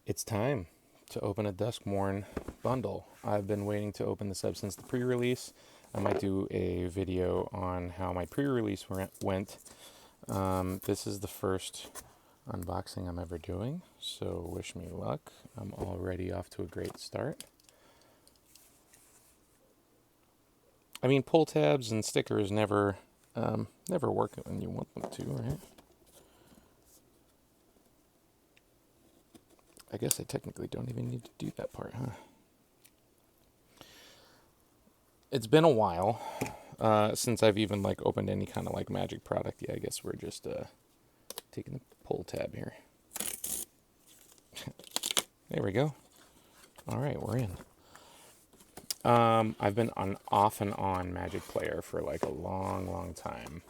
It's time to open a Duskmourn bundle. I've been waiting to open this up since the pre-release. I might do a video on how my pre-release went. This is the first unboxing I'm ever doing, so wish me luck. I'm already off to a great start. I mean, pull tabs and stickers never work when you want them to, right? I guess I technically don't even need to do that part, huh? It's been a while since I've even opened any kind of Magic product. Yeah, I guess we're just taking the pull tab here. There we go. All right, we're in. I've been on off and on Magic player for a long time,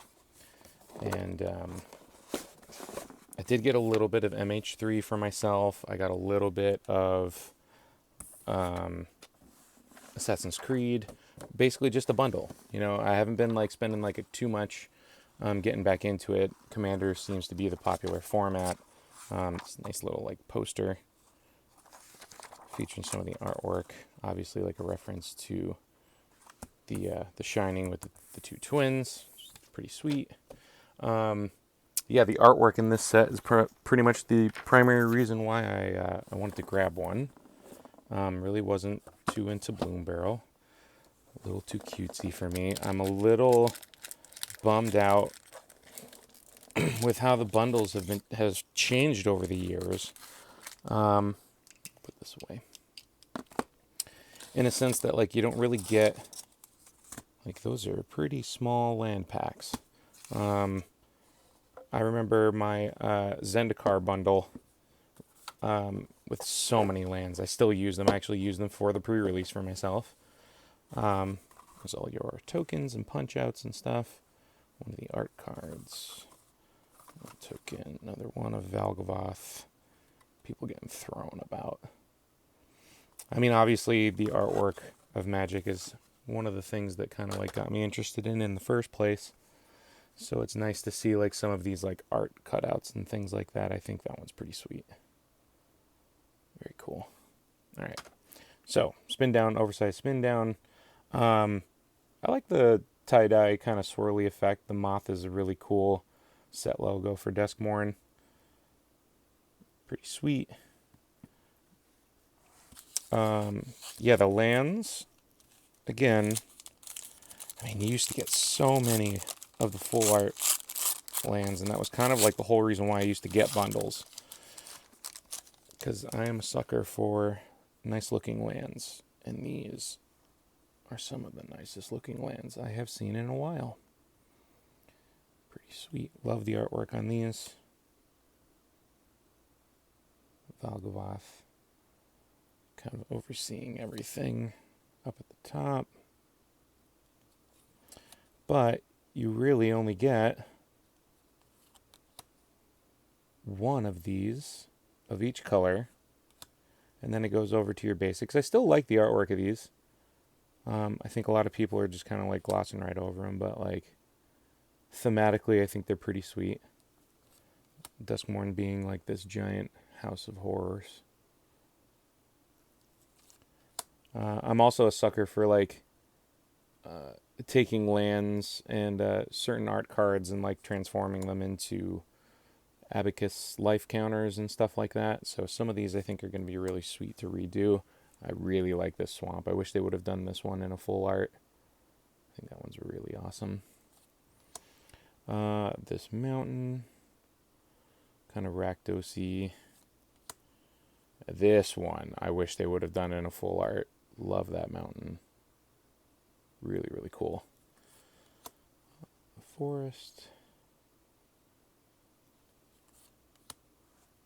and I did get a little bit of MH3 for myself. I got a little bit of Assassin's Creed, basically just a bundle. You know, I haven't been spending too much getting back into it. Commander seems to be the popular format. It's a nice little poster featuring some of the artwork. Obviously, a reference to the Shining with the two twins. Pretty sweet. Yeah, the artwork in this set is pretty much the primary reason why I wanted to grab one. Really wasn't too into Bloom Barrel. A little too cutesy for me. I'm a little bummed out with how the bundles has changed over the years. Put this away. In a sense that you don't really get those are pretty small land packs. I remember my Zendikar bundle with so many lands. I still use them. I actually use them for the pre-release for myself. There's all your tokens and punch-outs and stuff. One of the art cards. One token. Another one of Valgavoth. People getting thrown about. I mean, obviously, the artwork of Magic is one of the things that kind of got me interested in the first place. So it's nice to see some of these art cutouts and things like that. I think that one's pretty sweet. Very cool. All right. So spin down, oversized spin down. I like the tie-dye kind of swirly effect. The moth is a really cool set logo for Duskmourn. Pretty sweet. Yeah, the lands. Again, I mean, you used to get so many of the full art lands, and that was kind of the whole reason why I used to get bundles. Because I am a sucker for nice looking lands, and these are some of the nicest looking lands I have seen in a while. Pretty sweet. Love the artwork on these. Valgavoth kind of overseeing everything up at the top. But you really only get one of these of each color, and then it goes over to your basics. I still like the artwork of these. I think a lot of people are just kind of glossing right over them, but thematically I think they're pretty sweet. Duskmourn being this giant house of horrors. I'm also a sucker for taking lands and certain art cards and transforming them into abacus life counters and stuff like that. So some of these I think are going to be really sweet to redo. I really like this swamp. I wish they would have done this one in a full art. I think that one's really awesome. This mountain, kind of Rakdos-y. This one, I wish they would have done in a full art. Love that mountain. Really, really cool. A forest.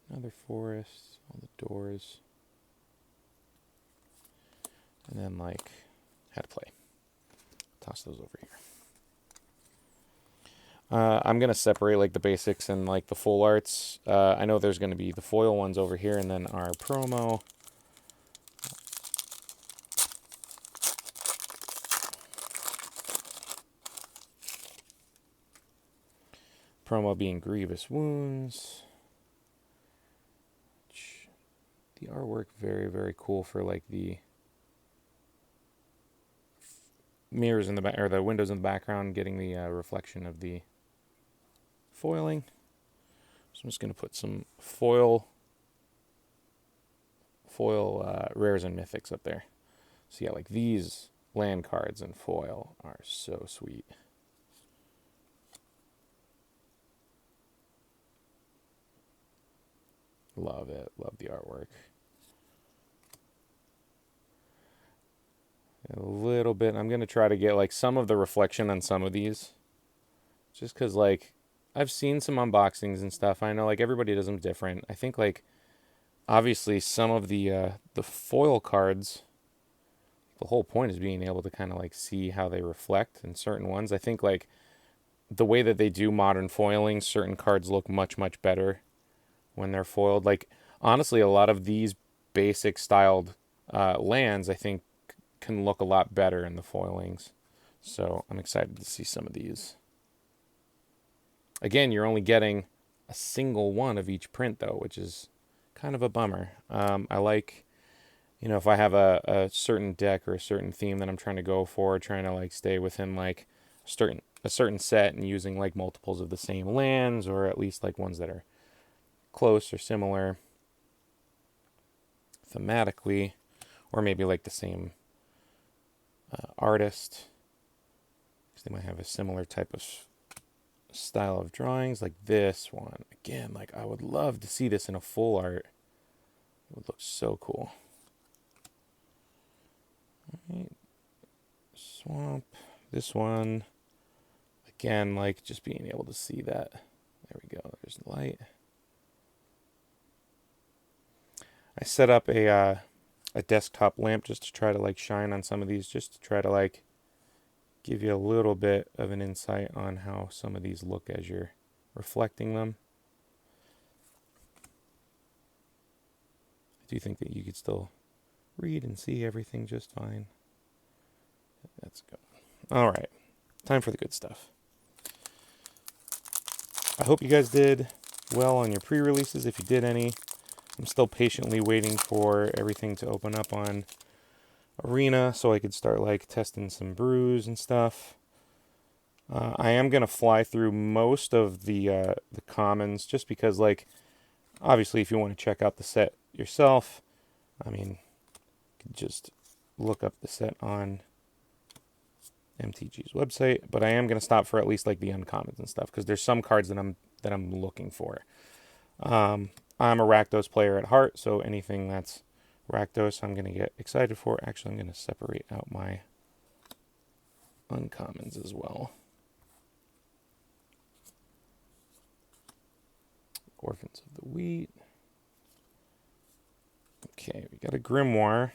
Another forest. All the doors. And then how to play. Toss those over here. I'm going to separate the basics and the full arts. I know there's going to be the foil ones over here, and then our promo. Promo being Grievous Wounds. The artwork very, very cool for like the mirrors in the back, or the windows in the background, getting the reflection of the foiling. So I'm just going to put some foil rares and mythics up there. So yeah, like these land cards in foil are so sweet. Love it. Love the artwork. A little bit. I'm going to try to get like some of the reflection on some of these. Just because like I've seen some unboxings and stuff. I know like everybody does them different. I think like obviously some of the foil cards, the whole point is being able to kind of like see how they reflect in certain ones. I think like the way that they do modern foiling, certain cards look much, much better when they're foiled. Like honestly, a lot of these basic styled lands I think can look a lot better in the foilings. So I'm excited to see some of these. Again, you're only getting a single one of each print though, which is kind of a bummer. I like, you know, if I have a certain deck or a certain theme that I'm trying to go for, trying to like stay within like a certain set and using like multiples of the same lands, or at least like ones that are close or similar thematically, or maybe like the same artist, because they might have a similar type of style of drawings. Like this one, again, like I would love to see this in a full art. It would look so cool. All right. Swamp. This one, again, like just being able to see that. There we go. There's the light. I set up a desktop lamp just to try to like shine on some of these, just to try to like give you a little bit of an insight on how some of these look as you're reflecting them. I do think that you could still read and see everything just fine. That's good. All right, time for the good stuff. I hope you guys did well on your pre-releases, if you did any. I'm still patiently waiting for everything to open up on Arena so I could start like testing some brews and stuff. I am gonna fly through most of the commons, just because like obviously if you want to check out the set yourself, I mean, you could just look up the set on MTG's website. But I am gonna stop for at least like the uncommons and stuff, because there's some cards that I'm looking for. I'm a Rakdos player at heart, so anything that's Rakdos I'm going to get excited for. Actually, I'm going to separate out my uncommons as well. Orphans of the Wheat. Okay, we got a Grimoire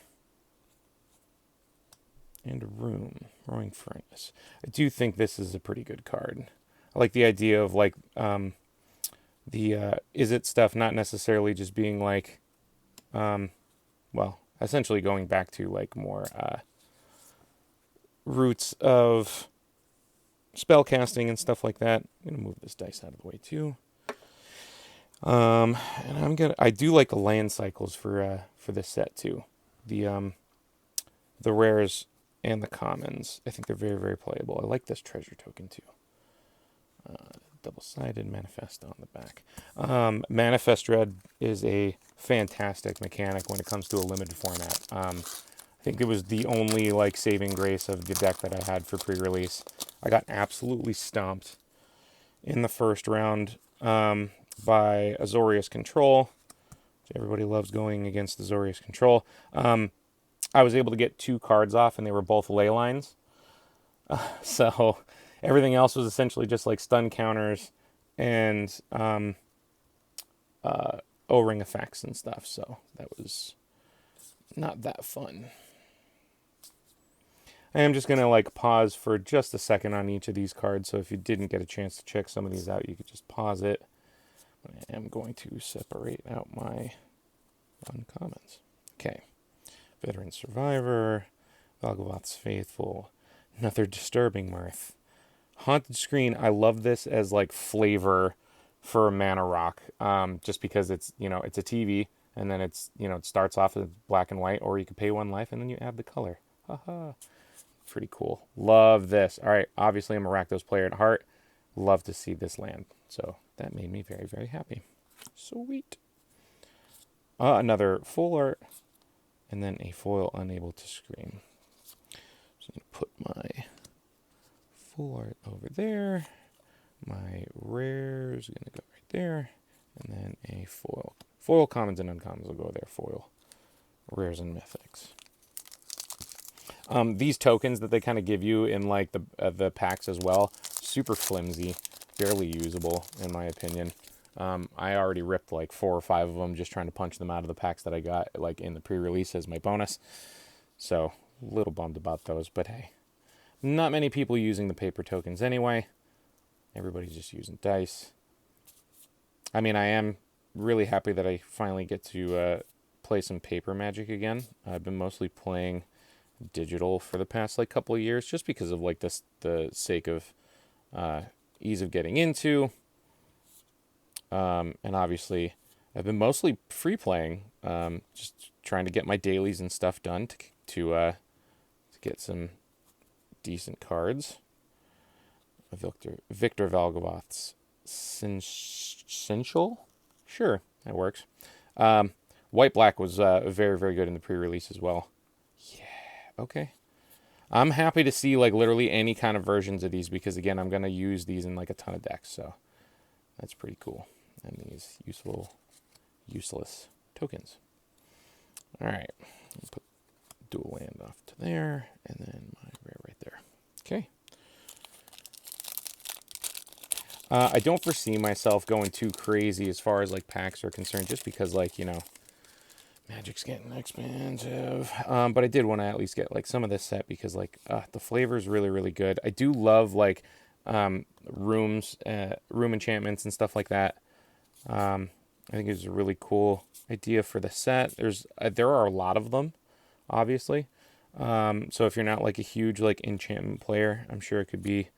and a Roaring Furnace. I do think this is a pretty good card. I like the idea of like the is it stuff not necessarily just being like well, essentially going back to like more roots of spell casting and stuff like that. I'm gonna move this dice out of the way too. And I do like the land cycles for this set too. The rares and the commons. I think they're very, very playable. I like this treasure token too. Double-sided manifest on the back. Manifest Dread is a fantastic mechanic when it comes to a limited format. I think it was the only like saving grace of the deck that I had for pre-release. I got absolutely stomped in the first round by Azorius Control, which everybody loves going against Azorius Control. I was able to get 2 cards off, and they were both ley lines. So everything else was essentially just like stun counters and O-ring effects and stuff. So that was not that fun. I am just going to like pause for just a second on each of these cards. So if you didn't get a chance to check some of these out, you could just pause it. I am going to separate out my uncommons. Okay. Veteran Survivor, Valgavoth's Faithful, another Disturbing Mirth. Haunted Screen, I love this as like flavor for a mana rock, just because it's, you know, it's a TV and then it's, you know, it starts off as black and white, or you could pay 1 life and then you add the color. Haha. Pretty cool. Love this. All right, obviously I'm a Rakdos player at heart. Love to see this land. So that made me very, very happy. Sweet. Another full art, and then a foil Unable to Scream. So I'm going to put my full art over there. My rares are going to go right there. And then a foil. Foil commons and uncommons will go there. Foil. Rares and mythics. These tokens that they kind of give you in like the packs as well, super flimsy, barely usable in my opinion. I already ripped like 4 or 5 of them just trying to punch them out of the packs that I got like in the pre-release as my bonus. So a little bummed about those, but hey, not many people using the paper tokens anyway. Everybody's just using dice. I mean, I am really happy that I finally get to play some paper Magic again. I've been mostly playing digital for the past like couple of years just because of like the sake of ease of getting into, and obviously I've been mostly free playing, just trying to get my dailies and stuff done to get some decent cards. Victor Valgovath's Essential, sure, that works. White Black was very, very good in the pre-release as well. Okay. I'm happy to see like literally any kind of versions of these because again, I'm going to use these in like a ton of decks. So that's pretty cool. And these useless tokens. All right. Put dual land off to there and then my rare right there. Okay. I don't foresee myself going too crazy as far as like packs are concerned just because like, you know, Magic's getting expensive, but I did want to at least get like some of this set because like the flavor is really, really good. I do love like room enchantments and stuff like that. I think it's a really cool idea for the set. There are a lot of them, obviously. So if you're not like a huge like enchantment player, I'm sure it could be,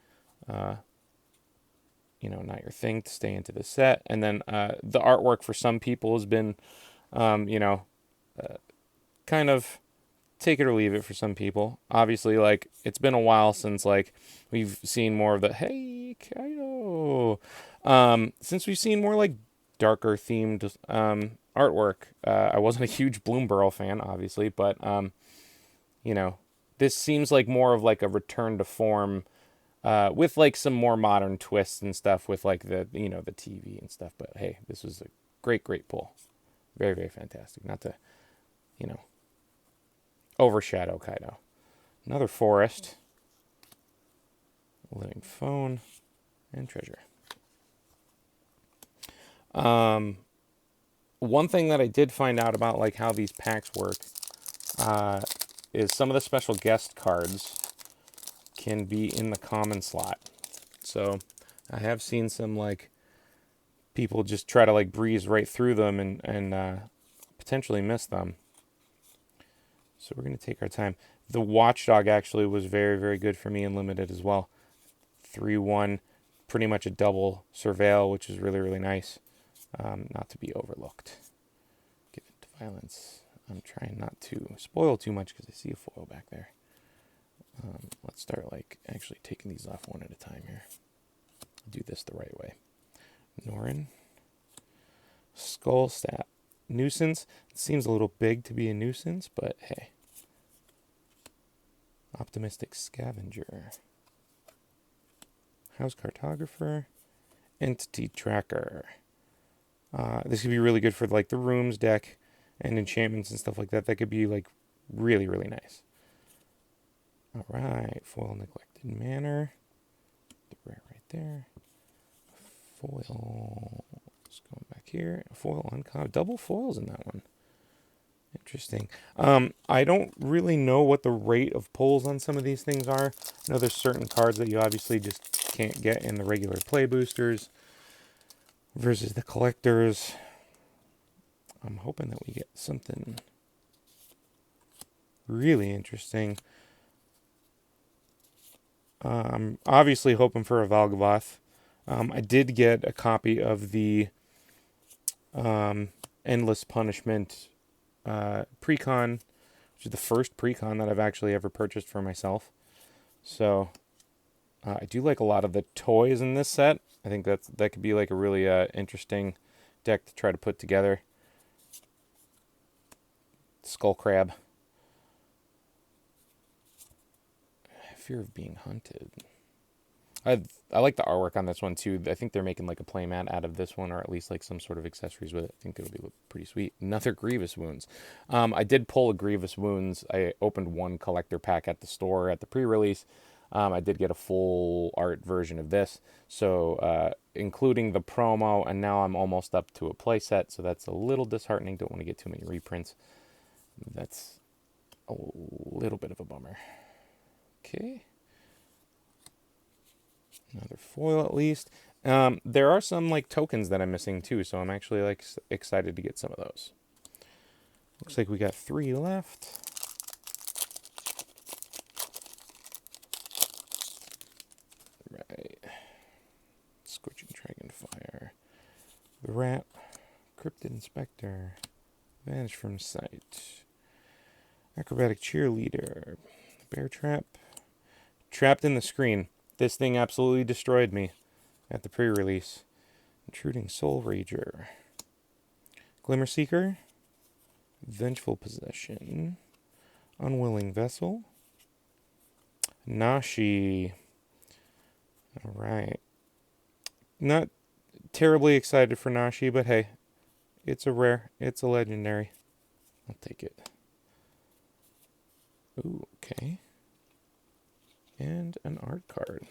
you know, not your thing to stay into the set. And then the artwork for some people has been, you know, kind of take it or leave it for some people. Obviously, like, it's been a while since, like, we've seen more of the, hey, Kaido. Since we've seen more, like, darker themed artwork. I wasn't a huge Bloom Burrow fan, obviously, but, you know, this seems like more of, like, a return to form with, like, some more modern twists and stuff with, like, the, you know, the TV and stuff. But, hey, this was a great, great pull. Very, very fantastic. Not to, you know, overshadow Kaido. Another forest. Living phone. And treasure. One thing that I did find out about like how these packs work is some of the special guest cards can be in the common slot. So I have seen some like people just try to like breeze right through them and potentially miss them. So we're going to take our time. The Watchdog actually was very, very good for me in Limited as well. 3-1, pretty much a double Surveil, which is really, really nice. Not to be overlooked. Give it to violence. I'm trying not to spoil too much because I see a foil back there. Let's start like actually taking these off one at a time here. Do this the right way. Norin. Skullstat. Nuisance. It seems a little big to be a nuisance, but hey. Optimistic Scavenger. House Cartographer. Entity Tracker. This could be really good for like the rooms deck and enchantments and stuff like that. That could be like really, really nice. All right. Foil Neglected Manor. The rare right there. Foil. Just going back here. Foil uncommon. Double foils in that one. Interesting. I don't really know what the rate of pulls on some of these things are. I know there's certain cards that you obviously just can't get in the regular play boosters versus the collectors. I'm hoping that we get something really interesting. I'm obviously hoping for a Valgavoth. I did get a copy of the Endless Punishment Precon, which is the first Precon that I've actually ever purchased for myself. So I do like a lot of the toys in this set. I think that could be like a really interesting deck to try to put together. Skull Crab. Fear of Being Hunted. I like the artwork on this one too. I think they're making like a playmat out of this one, or at least like some sort of accessories with it. I think it'll be pretty sweet. Another Grievous Wounds. I did pull a Grievous Wounds. I opened one collector pack at the store at the pre-release. I did get a full art version of this, so including the promo, and now I'm almost up to a playset, so that's a little disheartening. Don't want to get too many reprints. That's a little bit of a bummer. Okay. Another foil at least. There are some like tokens that I'm missing too, so I'm actually like excited to get some of those. Looks like we got 3 left. Right. Scorching Dragonfire. The Rat. Cryptid Inspector. Vanish from Sight. Acrobatic Cheerleader. Bear Trap. Trapped in the Screen. This thing absolutely destroyed me at the pre-release. Intruding Soul Rager. Glimmer Seeker. Vengeful Possession. Unwilling Vessel. Nashi. Alright. Not terribly excited for Nashi, but hey, it's a rare. It's a legendary. I'll take it. Ooh, okay. And an art card.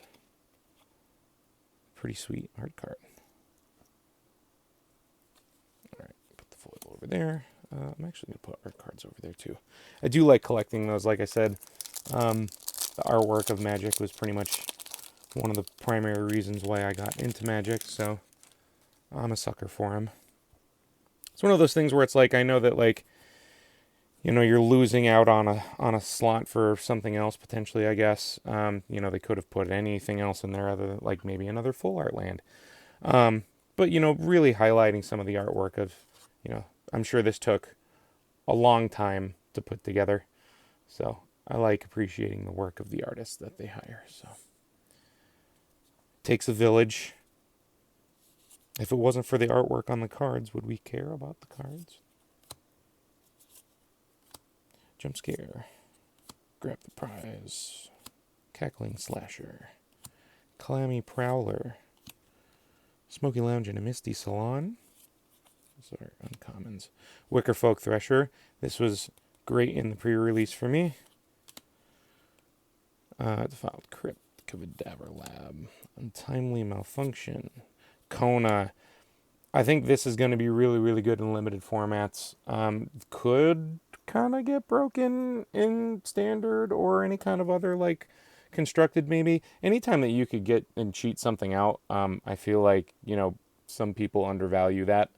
Pretty sweet art card. Alright, put the foil over there. I'm actually going to put art cards over there too. I do like collecting those, like I said. The artwork of Magic was pretty much one of the primary reasons why I got into Magic, so I'm a sucker for them. It's one of those things where it's like, I know that like, you know, you're losing out on a slot for something else potentially, I guess. You know, they could have put anything else in there other than like maybe another full art land. But you know, really highlighting some of the artwork of, you know, I'm sure this took a long time to put together. So I like appreciating the work of the artists that they hire. So takes a village. If it wasn't for the artwork on the cards, would we care about the cards? Jump Scare. Grab the Prize. Cackling Slasher. Clammy Prowler. Smoky Lounge and a Misty Salon. Those are uncommons. Wickerfolk Thresher. This was great in the pre-release for me. Defiled Crypt. Cadaver Lab. Untimely Malfunction. Kona. I think this is going to be really, really good in limited formats. Could kind of get broken in standard or any kind of other like constructed maybe. Anytime that you could get and cheat something out, I feel like, you know, some people undervalue that.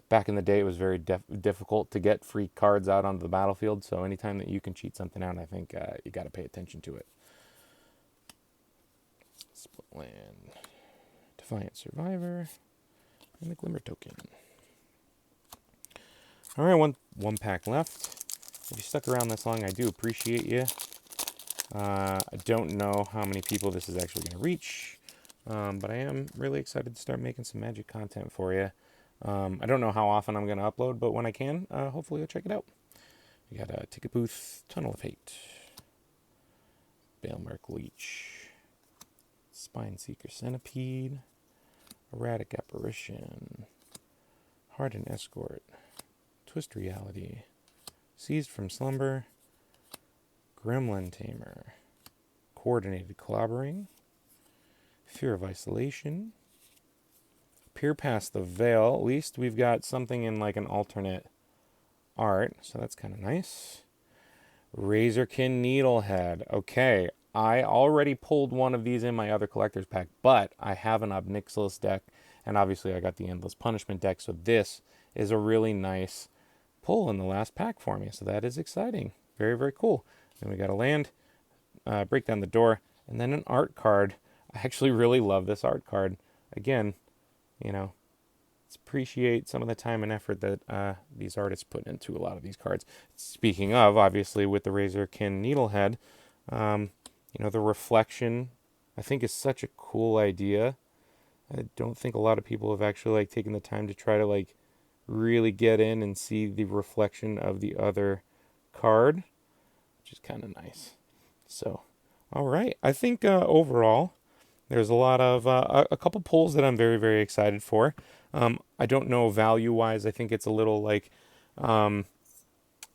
Back in the day, it was very difficult to get free cards out onto the battlefield, so anytime that you can cheat something out, I think you got to pay attention to it. Split Land. Defiant Survivor. And the Glimmer Token. Alright, one pack left. If you stuck around this long, I do appreciate you. I don't know how many people this is actually going to reach, but I am really excited to start making some Magic content for you. I don't know how often I'm going to upload, but when I can, hopefully you'll check it out. We got a Ticket Booth, Tunnel of Hate, Balemark Leech, Spine Seeker Centipede, Erratic Apparition, Hardened Escort, Twist Reality, Seized from Slumber, Gremlin Tamer, Coordinated Clobbering, Fear of Isolation, Peer Past the Veil. At least we've got something in like an alternate art, so that's kind of nice. Razorkin Needlehead. Okay, I already pulled one of these in my other collector's pack, but I have an Obnixilis deck, and obviously I got the Endless Punishment deck, so this is a really nice pull in the last pack for me, so that is exciting. Very, very cool. Then we got a land, Break Down the Door, and then an art card. I actually really love this art card. Again, you know, appreciate some of the time and effort that these artists put into a lot of these cards. Speaking of, obviously, with the Razorkin Needlehead, the reflection, I think, is such a cool idea. I don't think a lot of people have actually taken the time to try to really get in and see the reflection of the other card, which is kind of nice. So, all right, I think overall there's a lot of a couple pulls that I'm very, very excited for. I don't know value wise. I think it's a little I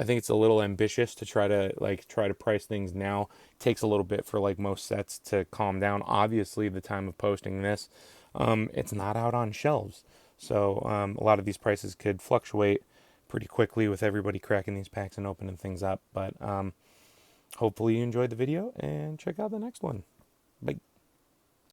think it's a little ambitious to try to price things now. It takes a little bit for most sets to calm down. Obviously, the time of posting this, it's not out on shelves, so a lot of these prices could fluctuate pretty quickly with everybody cracking these packs and opening things up. But hopefully you enjoyed the video and check out the next one. Bye.